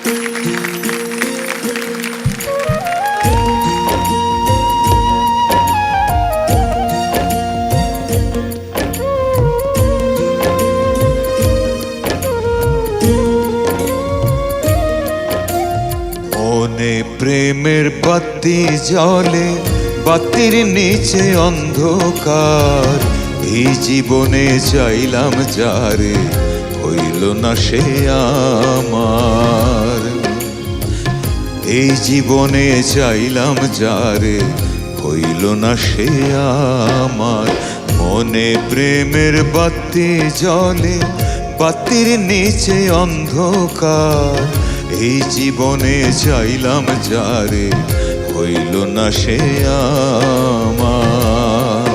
মনে প্রেমের বাতি জ্বলে, বাতির নিচে অন্ধকার। এই জীবনে চাইলাম যারে, হইল না সে আমার। এই জীবনে চাইলাম যারে, হইল না সে আমার। মনে প্রেমের বাতি জ্বলে, বাতির নিচে অন্ধকার। এই জীবনে চাইলাম যারে, হইল না সে আমার।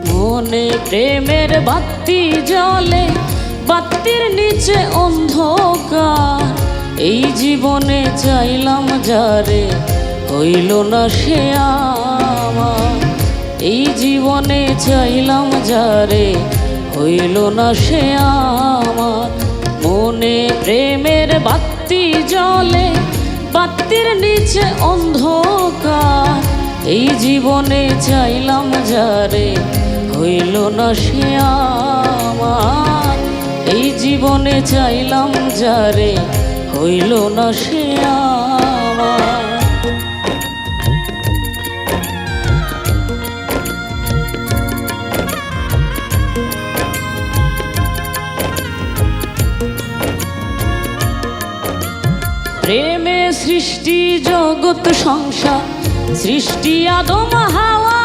মনে প্রেমের বাতি জ্বলে, বাতির নিচে অন্ধকার। এই জীবনে চাইলাম যারে, হইল না সে আমার। এই জীবনে চাইলাম যারে, হইল না সে আমার। মনে প্রেমের বাতি জ্বলে, বাতির নিচে অন্ধকার। এই জীবনে চাইলাম যারে, হইল না সে আমার। এই জীবনে চাইলাম যারে, হইল না সে আমার। প্রেমে সৃষ্টি জগৎ সংসার, সৃষ্টি আদম হাওয়া।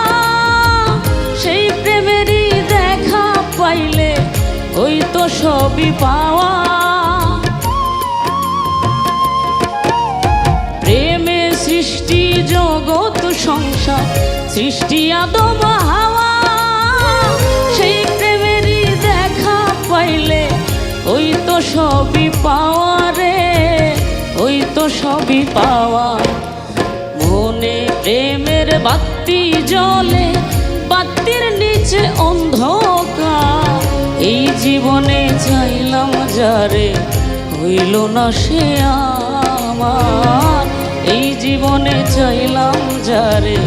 সেই প্রেমেরই দেখা পাইলে হইতো সবই পাওয়া। প্রেমে সৃষ্টি জগৎ সংসার, সৃষ্টি আদম হাওয়া। সেই প্রেমেরই দেখা পাইলে হইতো সবই পাওয়া রে, হইতো সবই পাওয়া। মনে প্রেমের বাতি জ্বলে, বাতির নিচে অন্ধকার। এই জীবনে চাইলাম যারে, হইল না সে আমার। এই জীবনে চাইলাম যারে,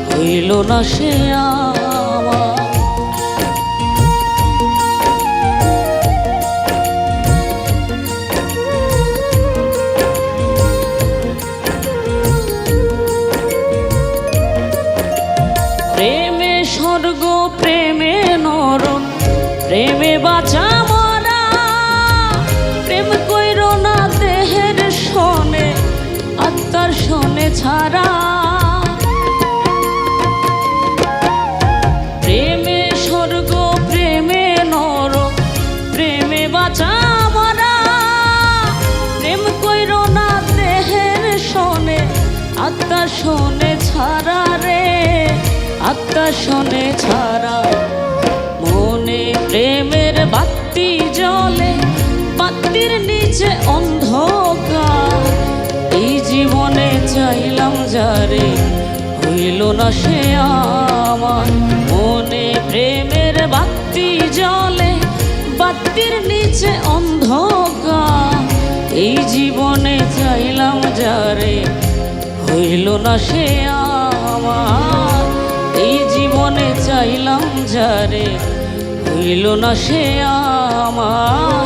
হইল না সে আমার। প্রেমে স্বর্গ, প্রেমে নরক, প্রেমে বাঁচা মরা। প্রেম কইর না দেহের শোনে, আত্মার শোনে ছাড়া। প্রেমে স্বর্গ, প্রেমে নরক, প্রেমে বাঁচা মরা। প্রেম কইর না দেহের শোনে, আত্মার শোনে ছাড়া রে, আত্মা শোনে ছাড়া। মনে প্রেমের বাতি জ্বলে, বাতির নিচে অন্ধকার। এই জীবনে চাইলাম যারে, হইল না সে আমার। মনে প্রেমের বাতি জ্বলে, বাতির নিচে অন্ধকার। এই জীবনে চাইলাম যারে, হইল না সে আমার। এই জীবনে চাইলাম যারে, হইল না সে আমার।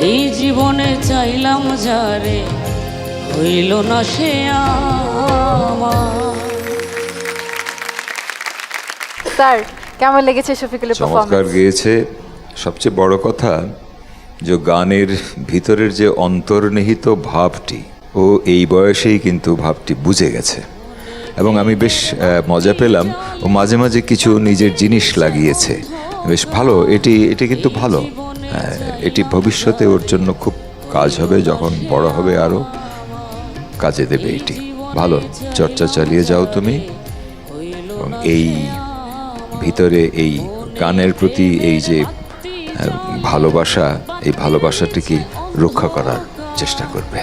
এই জীবনে চাইলাম যারে, হইল না সে আমার। স্যার কেমন লেগেছে শফিকুলের পারফরম্যান্স? চমৎকার গেয়েছে। সবচেয়ে বড় কথা যে গানের ভিতরের যে অন্তর্নিহিত ভাবটি, ও এই বয়সেই কিন্তু ভাবটি বুঝে গেছে। এবং আমি বেশ মজা পেলাম, ও মাঝে মাঝে কিছু নিজের জিনিস লাগিয়েছে, বেশ ভালো। এটি কিন্তু ভালো। এটি ভবিষ্যতে ওর জন্য খুব কাজ হবে, যখন বড় হবে আরও কাজে দেবে। এটি ভালো, চর্চা চালিয়ে যাও তুমি। এবং এই ভিতরে এই গানের প্রতি এই যে ভালোবাসা, এই ভালোবাসাটিকে রক্ষা করার চেষ্টা করবে।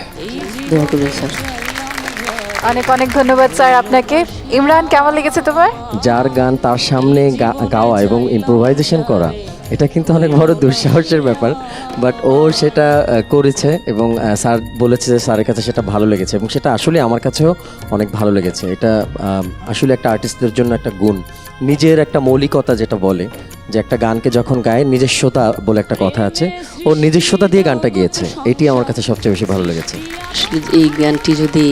অনেক অনেক ধন্যবাদ স্যার আপনাকে। ইমরান কেমন লেগেছে তোমার? যার গান তার সামনে গাওয়া এবং ইম্প্রোভাইজেশন করা এটা কিন্তু অনেক বড় দুঃসাহসের ব্যাপার, বাট ও সেটা করেছে এবং স্যার বলেছে যে স্যারের কাছে সেটা ভালো লেগেছে এবং সেটা আসলে আমার কাছেও অনেক ভালো লেগেছে। এটা আসলে একটা আর্টিস্টদের জন্য একটা গুণ, নিজের একটা মৌলিকতা, যেটা বলে যে একটা গানকে যখন গায় নিজস্বতা বলে একটা কথা আছে, ও নিজস্বতা দিয়ে গানটা গিয়েছে, এটি আমার কাছে সবচেয়ে বেশি ভালো লেগেছে। আসলে এই গানটি যদি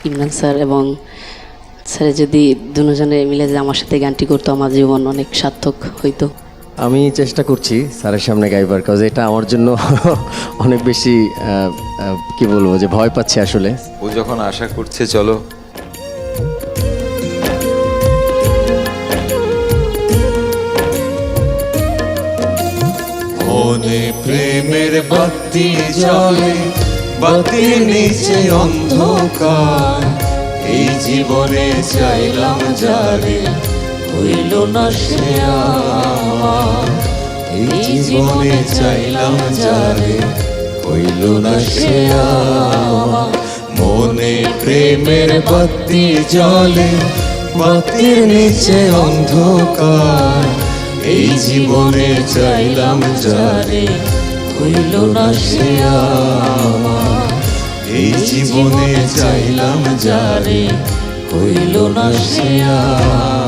ইমরান স্যার এবং স্যার যদি দুজনে মিলে যে আমার সাথে গানটি করতো, আমার জীবন অনেক সার্থক হইতো। আমি চেষ্টা করছি স্যারের সামনে গাইবার, কাজ এটা আমার জন্য অনেক বেশি কি বলবো যে ভয় পাচ্ছি আসলে। ও যখন আশা করছে, চলো মনে প্রেমের বাতি জ্বলে, বাতির নিচে অন্ধকার, এই জীবনে চাইলাম যারে হইল না সে আমার, এই জীবনে চাইলাম যারে হইল না সে আমার। মনে প্রেমের বাতি জ্বলে, বাতির নিচে অন্ধকার, এই জীবনে চাইলাম যারে হইল না সে আমার, এই জীবনে চাইলাম যারে হইল না সে আমার।